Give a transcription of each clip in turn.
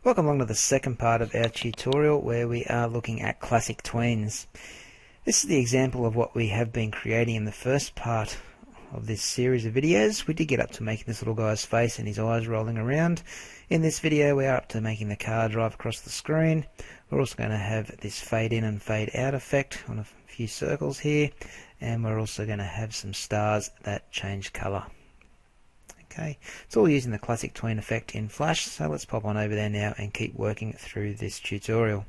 Welcome along to the second part of our tutorial where we are looking at Classic Tweens. This is the example of what we have been creating in the first part of this series of videos. We did get up to making this little guy's face and his eyes rolling around. In this video we are up to making the car drive across the screen. We're also going to have this fade in and fade out effect on a few circles here, and we're also going to have some stars that change colour. Okay, it's all using the Classic Tween effect in Flash, so let's pop on over there now and keep working through this tutorial.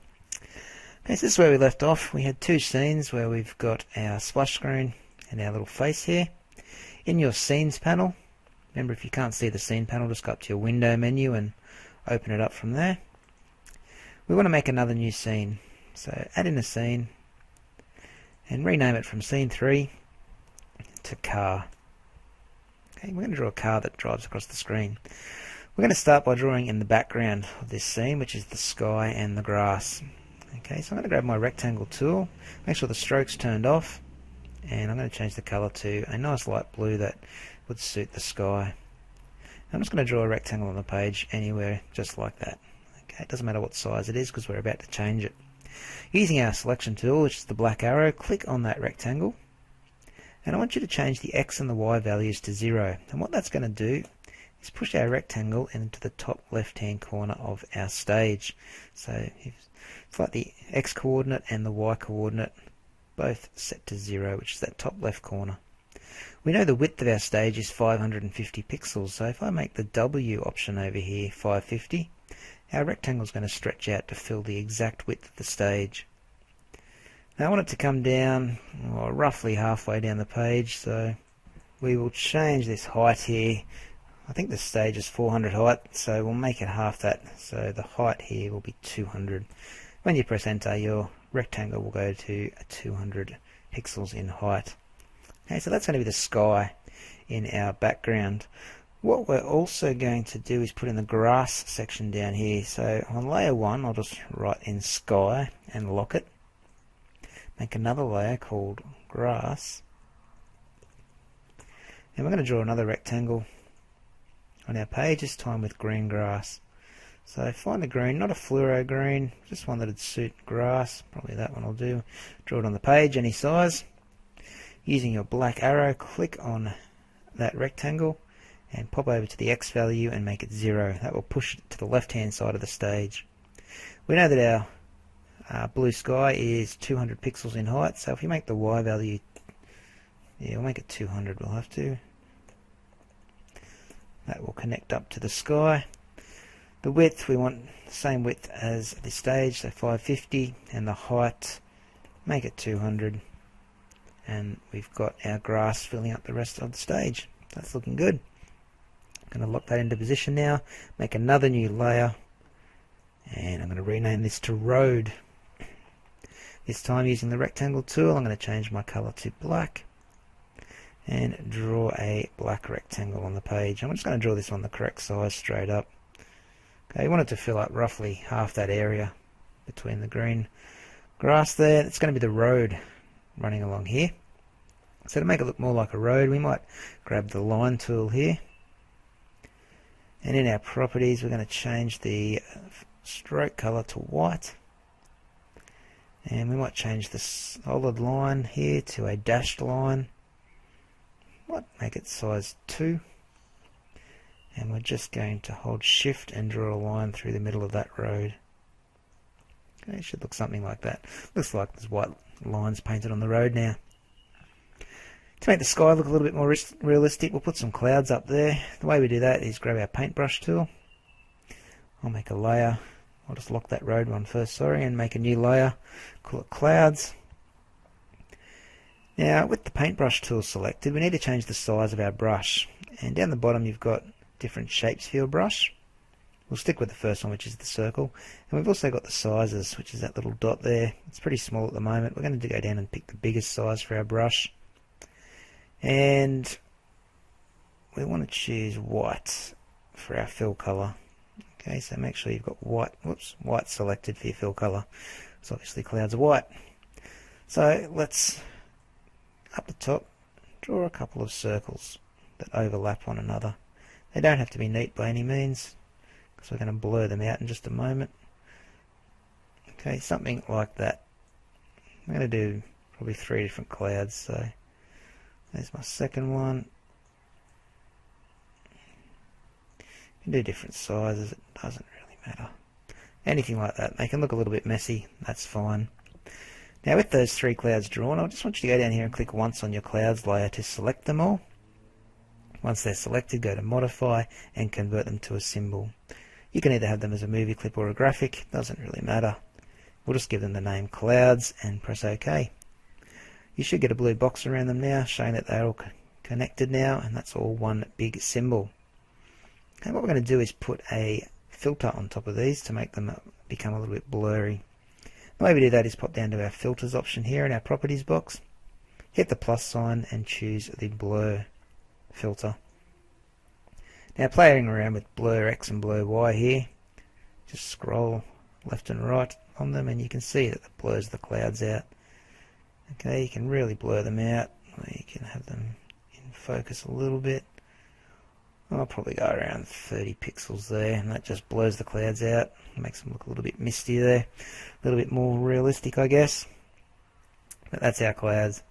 Okay, so this is where we left off. We had two scenes where we've got our splash screen and our little face here. In your scenes panel, remember if you can't see the scene panel, just go up to your window menu and open it up from there. We want to make another new scene, so add in a scene and rename it from scene 3 to car. Okay, we're going to draw a car that drives across the screen. We're going to start by drawing in the background of this scene, which is the sky and the grass. Okay, so I'm going to grab my rectangle tool, make sure the stroke's turned off, and I'm going to change the colour to a nice light blue that would suit the sky. I'm just going to draw a rectangle on the page anywhere, just like that. Okay, it doesn't matter what size it is because we're about to change it. Using our selection tool, which is the black arrow, click on that rectangle. And I want you to change the X and the Y values to 0. And what that's going to do is push our rectangle into the top left hand corner of our stage. So it's like the X coordinate and the Y coordinate both set to 0, which is that top left corner. We know the width of our stage is 550 pixels, so if I make the W option over here 550, our rectangle is going to stretch out to fill the exact width of the stage. Now I want it to come down roughly halfway down the page, so we will change this height here. I think the stage is 400 height, so we'll make it half that, so the height here will be 200. When you press enter, your rectangle will go to 200 pixels in height. Okay, so that's going to be the sky in our background. What we're also going to do is put in the grass section down here. So on layer 1, I'll just write in sky and lock it. Make another layer called grass, and we're going to draw another rectangle on our page, this time with green grass. So find a green, not a fluoro green, just one that would suit grass, probably that one will do. Draw it on the page, any size. Using your black arrow, click on that rectangle and pop over to the X value and make it 0. That will push it to the left hand side of the stage. We know that our blue sky is 200 pixels in height, so if you make the Y value, we'll make it 200, we'll have to. That will connect up to the sky. The width, we want the same width as the stage, so 550, and the height, make it 200. And we've got our grass filling up the rest of the stage. That's looking good. I'm going to lock that into position now, make another new layer, and I'm going to rename this to road. This time using the rectangle tool, I'm going to change my colour to black and draw a black rectangle on the page. I'm just going to draw this on the correct size straight up. Okay, you want it to fill up roughly half that area between the green grass there. It's going to be the road running along here. So to make it look more like a road, we might grab the line tool here, and in our properties we're going to change the stroke colour to white. And we might change the solid line here to a dashed line. Might make it size 2. And we're just going to hold shift and draw a line through the middle of that road. Okay, it should look something like that. Looks like there's white lines painted on the road now. To make the sky look a little bit more realistic, we'll put some clouds up there. The way we do that is grab our paintbrush tool. I'll make a layer. I'll just lock that road one first, and make a new layer, call it clouds. Now with the paintbrush tool selected, we need to change the size of our brush, and down the bottom you've got different shapes for your brush. We'll stick with the first one, which is the circle, and we've also got the sizes, which is that little dot there. It's pretty small at the moment. We're going to go down and pick the biggest size for our brush, and we want to choose white for our fill colour. Okay, so make sure you've got white selected for your fill colour. So obviously clouds are white. So let's, up the top, draw a couple of circles that overlap one another. They don't have to be neat by any means, So we're going to blur them out in just a moment. Okay, something like that. I'm going to do probably 3 different clouds. So there's my second one. You can do different sizes, it doesn't really matter. Anything like that. They can look a little bit messy, that's fine. Now with those 3 clouds drawn, I just want you to go down here and click once on your clouds layer to select them all. Once they're selected, go to modify and convert them to a symbol. You can either have them as a movie clip or a graphic, doesn't really matter. We'll just give them the name clouds and press OK. You should get a blue box around them now showing that they're all connected now, and that's all one big symbol. And what we're going to do is put a filter on top of these to make them become a little bit blurry. The way we do that is pop down to our filters option here in our properties box, hit the plus sign and choose the blur filter. Now playing around with blur X and blur Y here, just scroll left and right on them and you can see that it blurs the clouds out. Okay, you can really blur them out, or you can have them in focus a little bit. I'll probably go around 30 pixels there, and that just blurs the clouds out, makes them look a little bit misty there, a little bit more realistic I guess. But that's our clouds.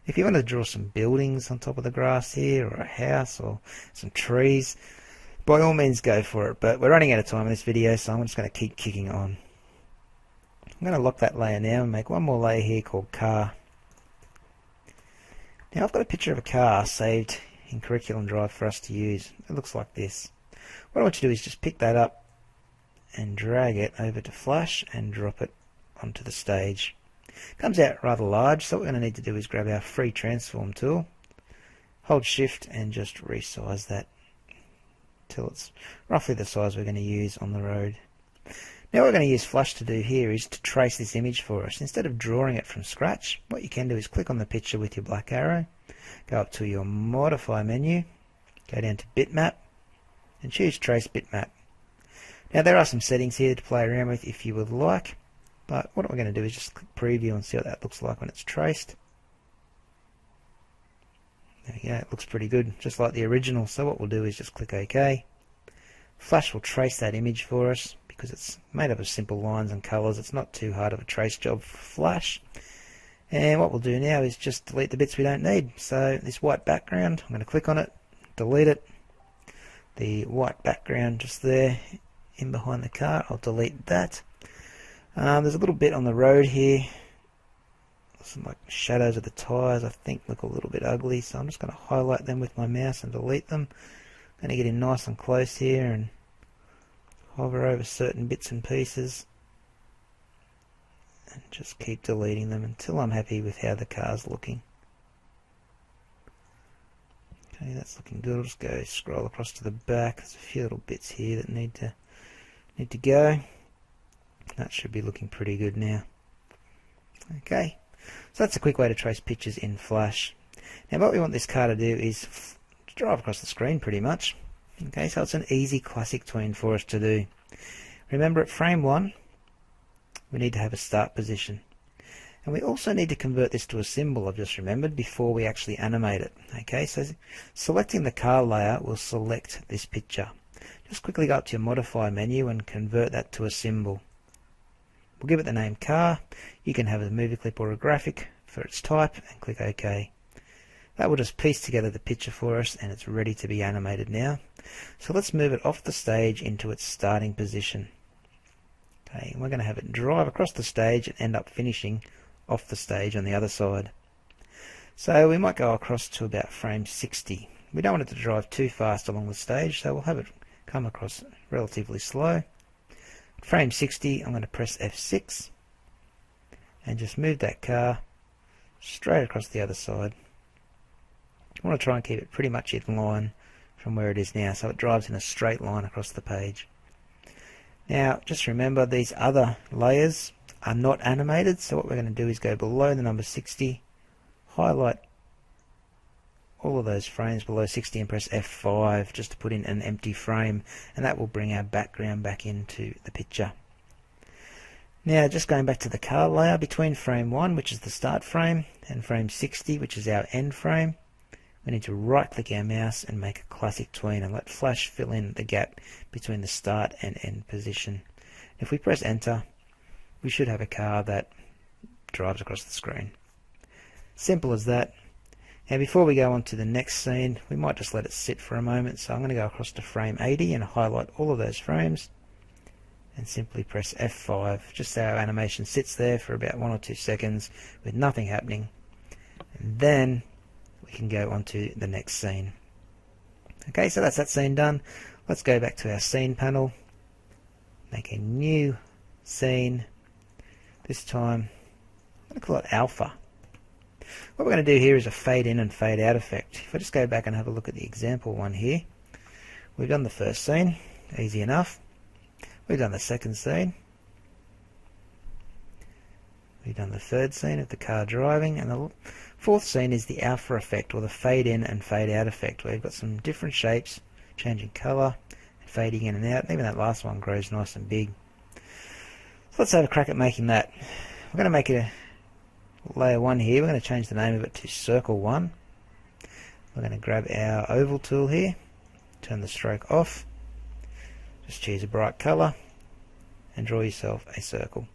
If you want to draw some buildings on top of the grass here, or a house, or some trees, by all means go for it, but we're running out of time in this video, so I'm just going to keep kicking on. I'm going to lock that layer now and make one more layer here called car. Now I've got a picture of a car saved in Curriculum Drive for us to use. It looks like this. What I want you to do is just pick that up and drag it over to Flash and drop it onto the stage. It comes out rather large, so what we're going to need to do is grab our free transform tool, hold shift and just resize that till it's roughly the size we're going to use on the road. Now what we're going to use Flash to do here is to trace this image for us. Instead of drawing it from scratch, what you can do is click on the picture with your black arrow, go up to your modify menu, go down to bitmap and choose trace bitmap. Now there are some settings here to play around with if you would like, but what we're going to do is just click preview and see what that looks like when it's traced. There we go, it looks pretty good, just like the original. So what we'll do is just click OK. Flash will trace that image for us because it's made up of simple lines and colours. It's not too hard of a trace job for Flash. And what we'll do now is just delete the bits we don't need. So this white background, I'm going to click on it, delete it. The white background just there in behind the car, I'll delete that. There's a little bit on the road here. Some like shadows of the tyres I think look a little bit ugly, so I'm just going to highlight them with my mouse and delete them. I'm going to get in nice and close here and hover over certain bits and pieces and just keep deleting them until I'm happy with how the car's looking. Okay, that's looking good. I'll just go scroll across to the back. There's a few little bits here that need to go. That should be looking pretty good now. Okay, so that's a quick way to trace pictures in Flash. Now what we want this car to do is drive across the screen pretty much. Okay, so it's an easy classic tween for us to do. Remember at frame 1 we need to have a start position, and we also need to convert this to a symbol, I've just remembered, before we actually animate it. Okay, so selecting the car layer will select this picture. Just quickly go up to your modify menu and convert that to a symbol. We'll give it the name car. You can have a movie clip or a graphic for its type and click OK. That will just piece together the picture for us and it's ready to be animated now. So let's move it off the stage into its starting position. Okay, and we're going to have it drive across the stage and end up finishing off the stage on the other side. So we might go across to about frame 60. We don't want it to drive too fast along the stage, so we'll have it come across relatively slow. At frame 60 I'm going to press F6 and just move that car straight across the other side. I want to try and keep it pretty much in line from where it is now, so it drives in a straight line across the page. Now just remember, these other layers are not animated, so what we're going to do is go below the number 60, highlight all of those frames below 60 and press F5 just to put in an empty frame, and that will bring our background back into the picture. Now just going back to the car layer, between frame 1, which is the start frame, and frame 60, which is our end frame, we need to right click our mouse and make a classic tween and let Flash fill in the gap between the start and end position. If we press enter, we should have a car that drives across the screen. Simple as that. And before we go on to the next scene, we might just let it sit for a moment. So I'm going to go across to frame 80 and highlight all of those frames and simply press F5, just so our animation sits there for about 1 or 2 seconds with nothing happening. And then we can go on to the next scene. Okay, so that's that scene done. Let's go back to our scene panel, make a new scene. This time I'm going to call it Alpha. What we're going to do here is a fade in and fade out effect. If I just go back and have a look at the example one here, we've done the first scene, easy enough. We've done the second scene. We've done the third scene of the car driving, and the fourth scene is the alpha effect, or the fade in and fade out effect, where you've got some different shapes changing colour and fading in and out. And even that last one grows nice and big. So let's have a crack at making that. We're going to make a layer 1 here. We're going to change the name of it to Circle 1. We're going to grab our oval tool here, turn the stroke off, just choose a bright colour and draw yourself a circle.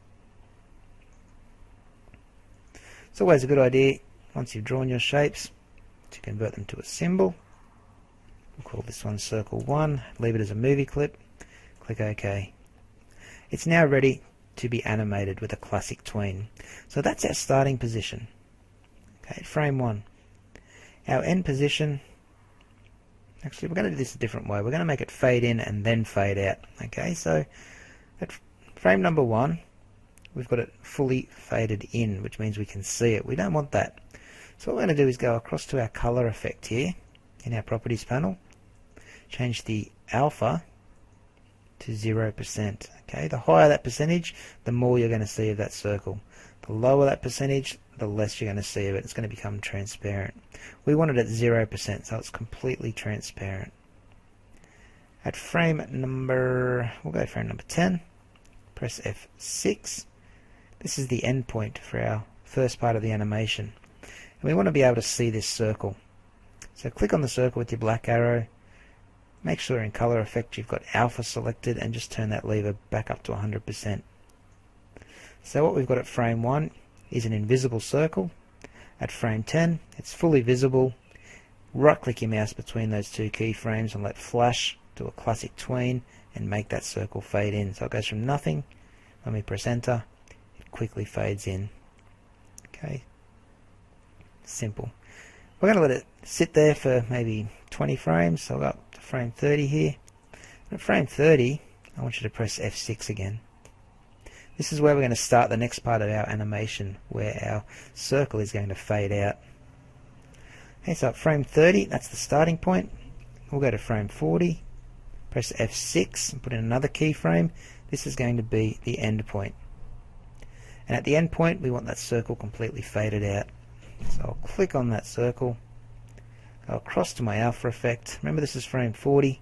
It's always a good idea, once you've drawn your shapes, to convert them to a symbol. We'll call this one Circle 1, leave it as a movie clip, click OK. It's now ready to be animated with a classic tween. So that's our starting position. Okay, frame 1. Our end position, actually we're going to do this a different way. We're going to make it fade in and then fade out. Okay, so at frame number 1, we've got it fully faded in, which means we can see it. We don't want that. So what we're going to do is go across to our color effect here in our properties panel, change the alpha to 0%. Okay, the higher that percentage, the more you're going to see of that circle. The lower that percentage, the less you're going to see of it. It's going to become transparent. We want it at 0%, so it's completely transparent. At frame number, we'll go frame number 10, press F6. This is the end point for our first part of the animation. And we want to be able to see this circle. So click on the circle with your black arrow. Make sure in color effect you've got alpha selected and just turn that lever back up to 100%. So what we've got at frame 1 is an invisible circle. At frame 10 it's fully visible. Right click your mouse between those two keyframes and let Flash do a classic tween and make that circle fade in. So it goes from nothing. When we press enter, it quickly fades in. Okay, simple. We're going to let it sit there for maybe 20 frames, so I'll go up to frame 30 here. And at frame 30, I want you to press F6 again. This is where we're going to start the next part of our animation, where our circle is going to fade out. Okay, so at frame 30, that's the starting point. We'll go to frame 40, press F6 and put in another keyframe. This is going to be the end point. And at the end point, we want that circle completely faded out. So I'll click on that circle, go across to my alpha effect. Remember, this is frame 40,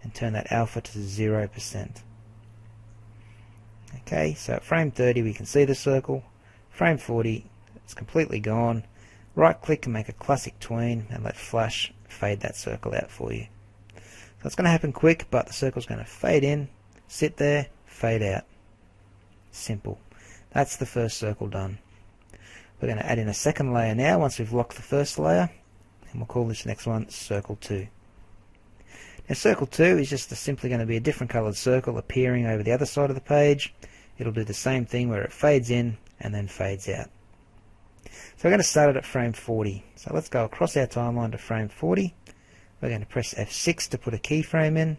and turn that alpha to 0%. Okay, so at frame 30 we can see the circle. Frame 40, it's completely gone. Right click and make a classic tween and let Flash fade that circle out for you. So it's going to happen quick, but the circle's going to fade in, sit there, fade out. Simple. That's the first circle done. We're going to add in a second layer now once we've locked the first layer, and we'll call this next one Circle 2. Now Circle 2 is just simply going to be a different coloured circle appearing over the other side of the page. It'll do the same thing where it fades in and then fades out. So we're going to start it at frame 40. So let's go across our timeline to frame 40. We're going to press F6 to put a keyframe in,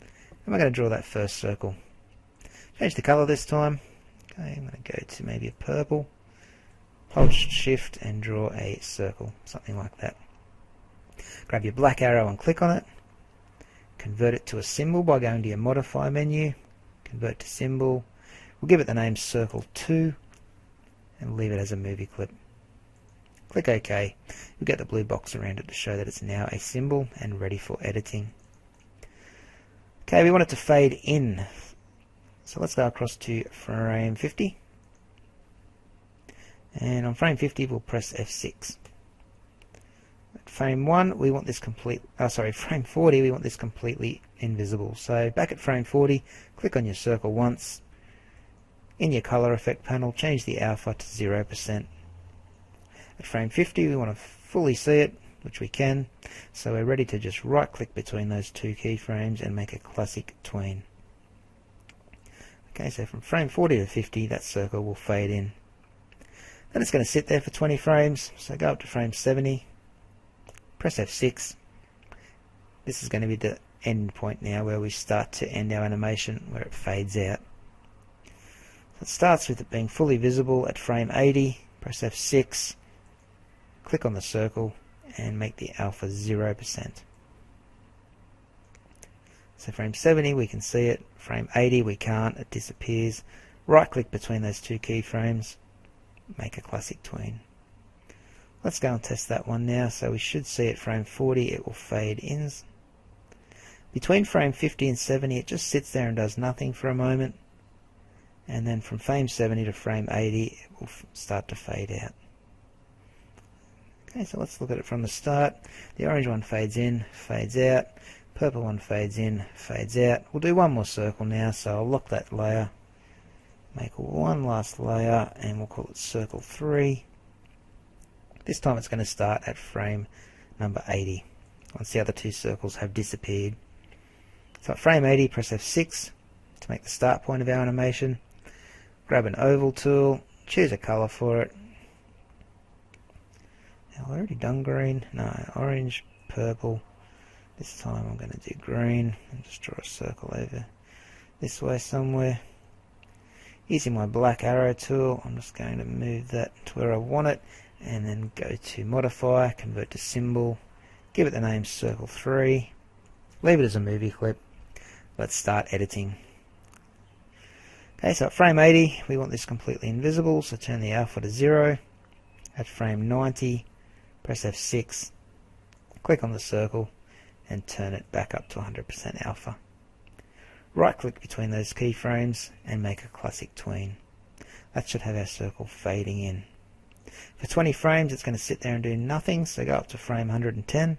and we're going to draw that first circle. Change the colour this time. Okay, I'm going to go to maybe a purple. Hold Shift and draw a circle, something like that. Grab your black arrow and click on it. Convert it to a symbol by going to your Modify menu. Convert to symbol. We'll give it the name Circle 2 and leave it as a movie clip. Click OK. You'll get the blue box around it to show that it's now a symbol and ready for editing. Okay, we want it to fade in. So let's go across to frame 50. And on frame 50 we'll press F6. At frame 1 we want this frame 40 we want this completely invisible. So back at frame 40, click on your circle once. In your color effect panel, change the alpha to 0%. At frame 50 we want to fully see it, which we can, so we're ready to just right click between those two keyframes and make a classic tween. Okay, so from frame 40 to 50 that circle will fade in. Then it's going to sit there for 20 frames, so go up to frame 70, press F6. This is going to be the end point now where we start to end our animation, where it fades out. So it starts with it being fully visible at frame 80, press F6, click on the circle and make the alpha 0%. So frame 70 we can see it, frame 80 we can't, it disappears. Right click between those two keyframes, make a classic tween. Let's go and test that one now. So we should see at frame 40 it will fade in. Between frame 50 and 70 it just sits there and does nothing for a moment, and then from frame 70 to frame 80 it will start to fade out. Okay, so let's look at it from the start. The orange one fades in, fades out, purple one fades in, fades out. We'll do one more circle now, so I'll lock that layer, make one last layer, and we'll call it circle 3. This time it's going to start at frame number 80, once the other two circles have disappeared. So at frame 80, press F6 to make the start point of our animation. Grab an oval tool, choose a color for it. Now I've already done green, no, orange, purple. This time I'm going to do green and just draw a circle over this way somewhere. Using my black arrow tool, I'm just going to move that to where I want it, and then go to modify, convert to symbol, give it the name circle 3, leave it as a movie clip. Let's start editing. Okay, so at frame 80 we want this completely invisible, so turn the alpha to 0. At frame 90, press F6, click on the circle and turn it back up to 100% alpha. Right click between those keyframes and make a classic tween. That should have our circle fading in. For 20 frames it's going to sit there and do nothing, so go up to frame 110,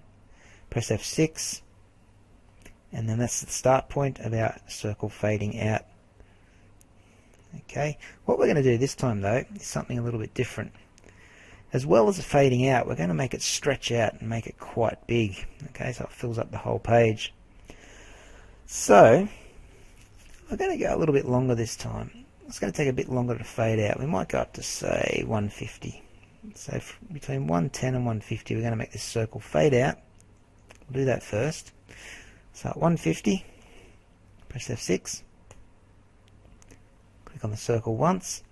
press F6, and then that's the start point of our circle fading out. Okay, what we're going to do this time though is something a little bit different. As well as the fading out, we're going to make it stretch out and make it quite big. Okay, so it fills up the whole page. So we're going to go a little bit longer this time. It's going to take a bit longer to fade out. We might go up to say 150. So between 110 and 150 we're going to make this circle fade out. We'll do that first. So at 150, press F6, click on the circle once,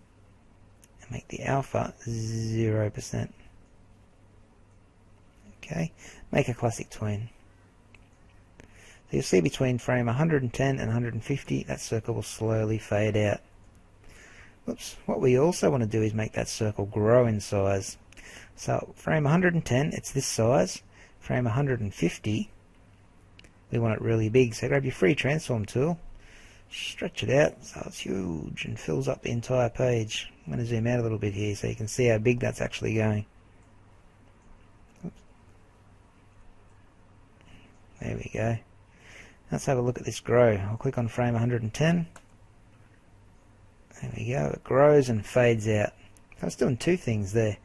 and make the alpha 0%. Okay, make a classic tween. So you'll see between frame 110 and 150 that circle will slowly fade out. Whoops. What we also want to do is make that circle grow in size. So frame 110 it's this size, frame 150 we want it really big, so grab your free transform tool, stretch it out so it's huge and fills up the entire page. I'm going to zoom out a little bit here so you can see how big that's actually going. Oops. There we go. Let's have a look at this grow. I'll click on frame 110. There we go, it grows and fades out. So it's doing two things there.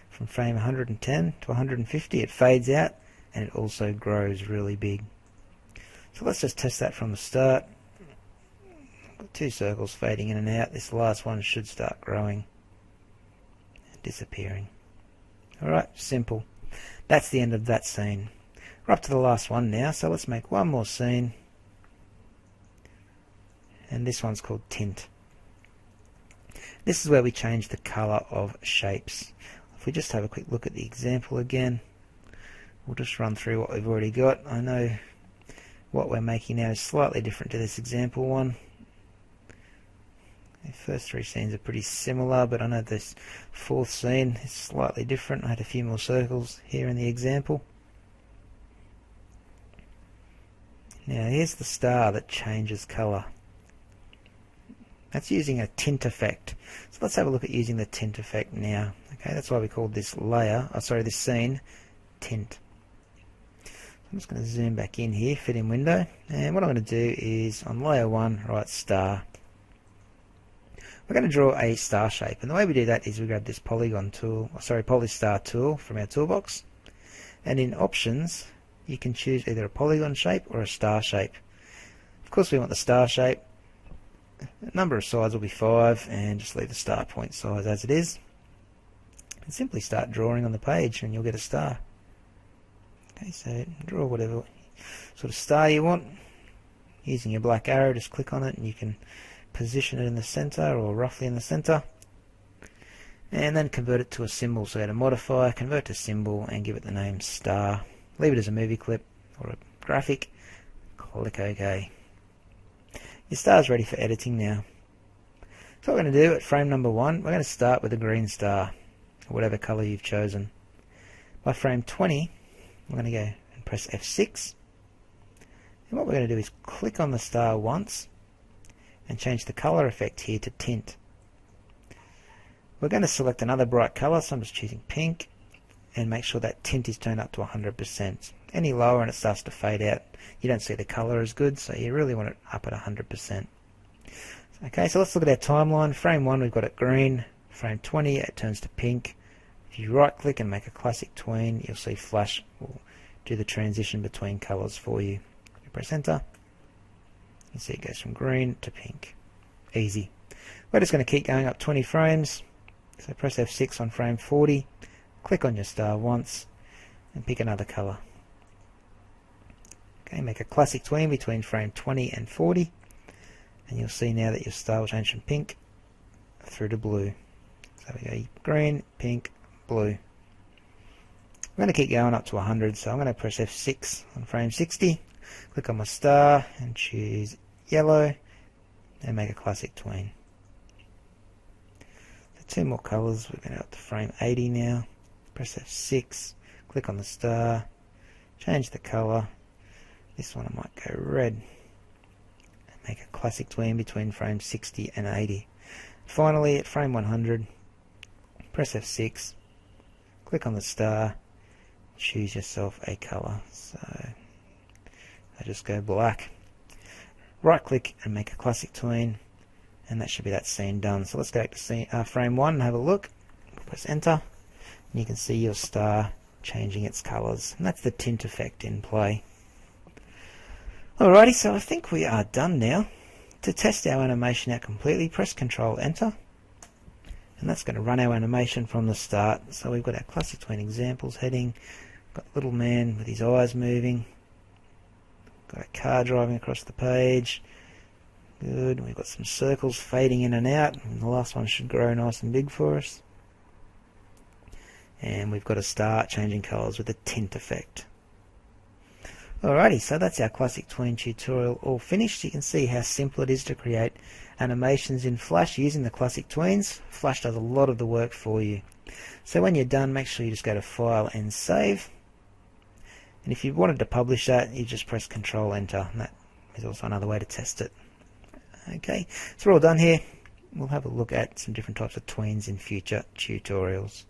From frame 110 to 150 it fades out and it also grows really big. So let's just test that from the start. Got two circles fading in and out. This last one should start growing and disappearing. Alright, simple. That's the end of that scene. We're up to the last one now, so let's make one more scene. And this one's called Tint. This is where we change the color of shapes. If we just have a quick look at the example again, we'll just run through what we've already got. I know what we're making now is slightly different to this example one. The first three scenes are pretty similar, but I know this fourth scene is slightly different. I had a few more circles here in the example. Now here's the star that changes color. That's using a tint effect. So let's have a look at using the tint effect now. Okay, that's why we called this layer, this scene, Tint. I'm just going to zoom back in here, fit in window, and what I'm going to do is on layer 1 write star. We're going to draw a star shape, and the way we do that is we grab this polygon tool, polystar tool from our toolbox, and in options you can choose either a polygon shape or a star shape. Of course we want the star shape. The number of sides will be 5, and just leave the star point size as it is, and simply start drawing on the page and you'll get a star. Okay, so draw whatever sort of star you want. Using your black arrow, just click on it and you can position it in the center or roughly in the center, and then convert it to a symbol. So go to modify, convert to symbol, and give it the name star. Leave it as a movie clip or a graphic. Click OK. Your star is ready for editing now. So what we're going to do at frame number 1, we're going to start with a green star, or whatever color you've chosen. By frame 20, we're going to go and press F6, and what we're going to do is click on the star once and change the color effect here to tint. We're going to select another bright color, so I'm just choosing pink, and make sure that tint is turned up to 100%. Any lower and it starts to fade out, you don't see the color as good, so you really want it up at 100%. Okay, so let's look at our timeline. Frame 1 we've got it green, frame 20 it turns to pink. If you right click and make a classic tween, you'll see Flash will do the transition between colors for you. If you press enter, you see it goes from green to pink. Easy. We're just going to keep going up 20 frames. So press F6 on frame 40, click on your star once, and pick another color. Okay, make a classic tween between frame 20 and 40, and you'll see now that your star will change from pink through to blue. So we go green, pink, blue. I'm going to keep going up to 100, so I'm going to press F6 on frame 60, click on my star and choose yellow, and make a classic tween. So 2 more colors, we're going up to frame 80 now, press F6, click on the star, change the color. This one I might go red, and make a classic tween between frame 60 and 80. Finally at frame 100, press F6, click on the star, choose yourself a color. So I just go black. Right click and make a classic tween, and that should be that scene done. So let's go back to frame 1 and have a look. Press enter, and you can see your star changing its colors, and that's the tint effect in play. Alrighty, so I think we are done now. To test our animation out completely, press Ctrl Enter, and that's going to run our animation from the start. So we've got our classic tween examples heading, got little man with his eyes moving, got a car driving across the page, good, we've got some circles fading in and out, and the last one should grow nice and big for us, and we've got a star changing colours with a tint effect. Alrighty, so that's our classic tween tutorial all finished. You can see how simple it is to create animations in Flash using the classic tweens. Flash does a lot of the work for you. So when you're done, make sure you just go to File and Save. And if you wanted to publish that, you just press Ctrl Enter, and that is also another way to test it. Okay, so we're all done here. We'll have a look at some different types of tweens in future tutorials.